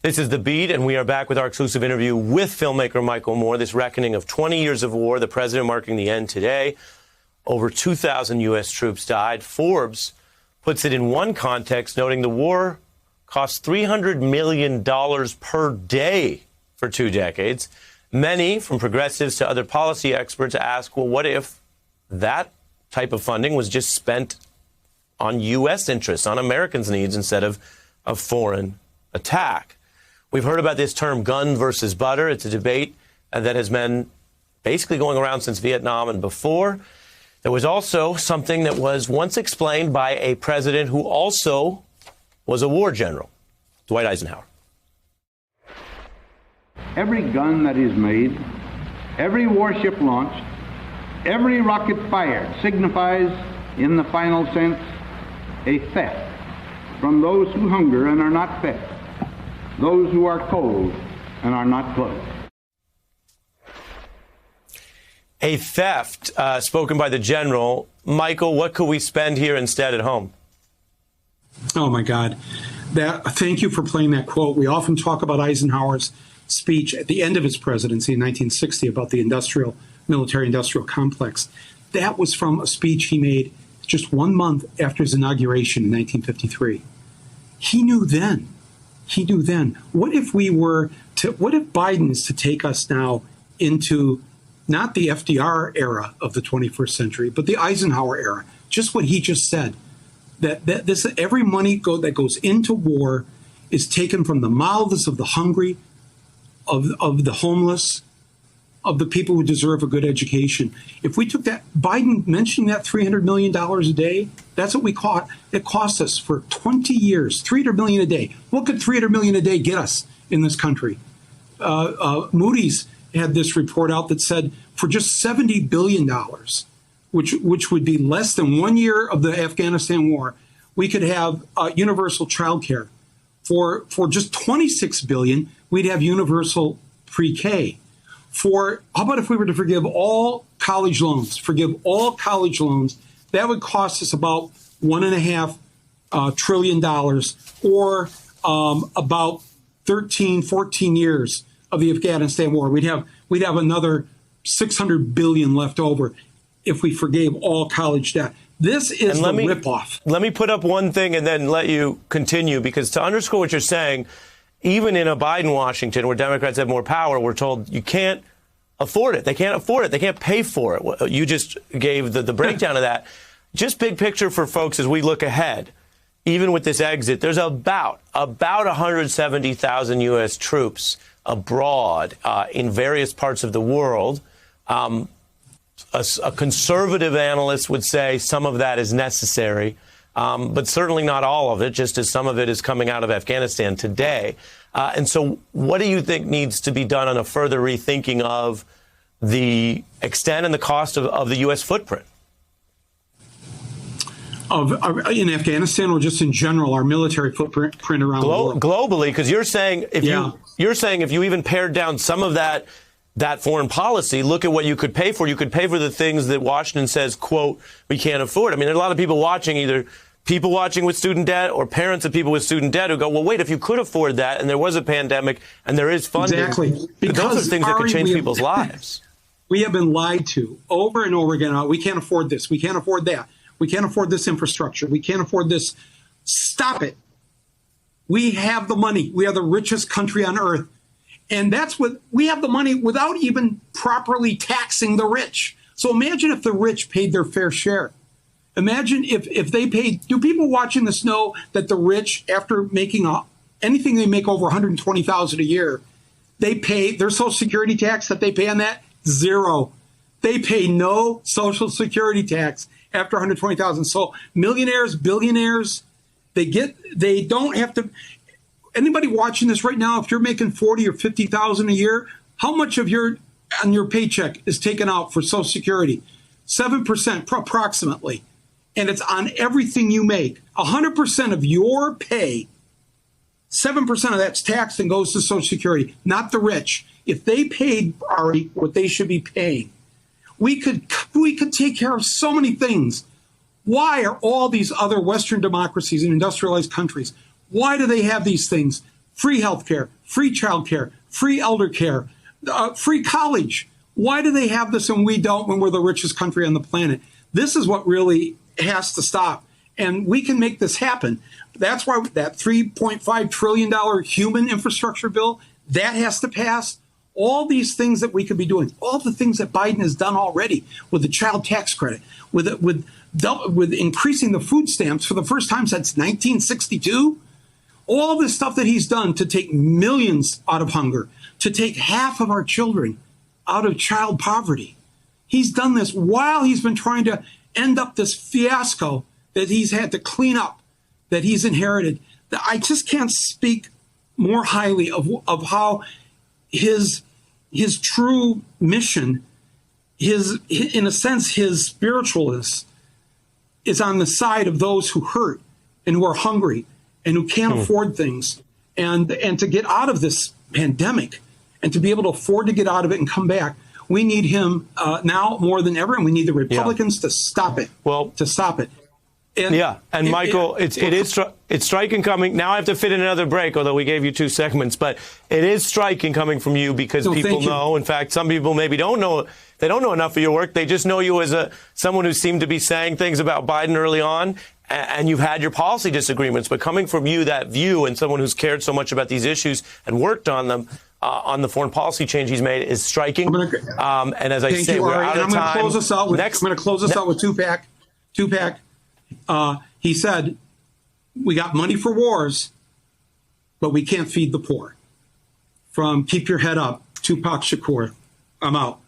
This is The Beat, and we are back with our exclusive interview with filmmaker Michael Moore. This reckoning of 20 years of war, the president marking the end today. Over 2,000 U.S. troops died. Forbes puts it in one context, noting the war cost $300 million per day for 2 decades. Many, from progressives to other policy experts, ask, well, what if that type of funding was just spent on U.S. interests, on Americans' needs, instead of a foreign attack? We've heard about this term, gun versus butter. It's a debate that has been basically going around since Vietnam and before. There was also something that was once explained by a president who also was a war general, Dwight Eisenhower. Every gun that is made, every warship launched, every rocket fired signifies, in the final sense, a theft from those who hunger and are not fed, those who are cold and are not clothed. A theft spoken by the general. Michael, what could we spend here instead at home? Oh, my God. Thank you for playing that quote. We often talk about Eisenhower's speech at the end of his presidency in 1960 about the military-industrial complex. That was from a speech he made just 1 month after his inauguration in 1953. He knew then. What if Biden is to take us now into not the FDR era of the 21st century, but the Eisenhower era? Just what he just said, that every money that goes into war is taken from the mouths of the hungry, of the homeless, of the people who deserve a good education. If we took that, Biden mentioning that $300 million a day, that's what we caught. It cost us for 20 years, $300 million a day. What could $300 million a day get us in this country? Moody's had this report out that said for just $70 billion, which would be less than 1 year of the Afghanistan war, we could have universal child care. For just $26 billion, we'd have universal pre-K. How about if we were to forgive all college loans? That would cost us about $1.5 trillion, or about 13, 14 years of the Afghanistan war. We'd have another $600 billion left over if we forgave all college debt. This is the ripoff. Let me put up one thing and then let you continue, because to underscore what you're saying, even in a Biden Washington where Democrats have more power, we're told you can't afford it. They can't afford it. They can't pay for it. You just gave the breakdown of that. Just big picture for folks as we look ahead. Even with this exit, there's about 170,000 U.S. troops abroad in various parts of the world. A conservative analyst would say some of that is necessary, but certainly not all of it, just as some of it is coming out of Afghanistan today. And so what do you think needs to be done on a further rethinking of the extent and the cost of the U.S. footprint? In Afghanistan, or just in general, our military footprint around the world? Globally, because you're saying if you even pared down some of that foreign policy, look at what you could pay for. You could pay for the things that Washington says, quote, we can't afford. I mean, there are a lot of people watching, either people watching with student debt or parents of people with student debt who go, well, wait, if you could afford that and there was a pandemic and there is funding, those are things that could change people's lives. We have been lied to over and over again. We can't afford this. We can't afford that. We can't afford this infrastructure. We can't afford this. Stop it. We have the money. We are the richest country on earth. And that's what we have, the money without even properly taxing the rich. So imagine if the rich paid their fair share. Imagine if they paid. Do people watching this know that the rich, after making anything they make over $120,000 a year, they pay their Social Security tax that they pay on that? Zero. They pay no Social Security tax after $120,000. So millionaires, billionaires, they don't have to. Anybody watching this right now, if you're making $40,000 or $50,000 a year, how much of your paycheck is taken out for Social Security? 7% approximately. And it's on everything you make. 100% of your pay, 7% of that's taxed and goes to Social Security, not the rich. If they paid what they should be paying, we could take care of so many things. Why are all these other Western democracies and industrialized countries, why do they have these things? free healthcare, free childcare, free elder care, free college. Why do they have this and we don't when we're the richest country on the planet? This is what really has to stop. And we can make this happen. That's why that $3.5 trillion human infrastructure bill, that has to pass. All these things that we could be doing, all the things that Biden has done already with the child tax credit, with increasing the food stamps for the first time since 1962, all this stuff that he's done to take millions out of hunger, to take half of our children out of child poverty. He's done this while he's been trying to end up this fiasco that he's had to clean up, that he's inherited. I just can't speak more highly of how his true mission, in a sense, his spiritualness is on the side of those who hurt and who are hungry and who can't afford things. And to get out of this pandemic and to be able to afford to get out of it and come back, we need him now more than ever, and we need the Republicans to stop it. Well, to stop it. And Michael, it's striking coming. Now I have to fit in another break, although we gave you 2 segments. But it is striking coming from you because people know. In fact, some people maybe don't know. They don't know enough of your work. They just know you as someone who seemed to be saying things about Biden early on, and you've had your policy disagreements. But coming from you, that view, and someone who's cared so much about these issues and worked on them, on the foreign policy change he's made, is striking. And as I say, we're out of time. I'm going to close this out with Tupac. He said, we got money for wars, but we can't feed the poor. From Keep Your Head Up, Tupac Shakur. I'm out.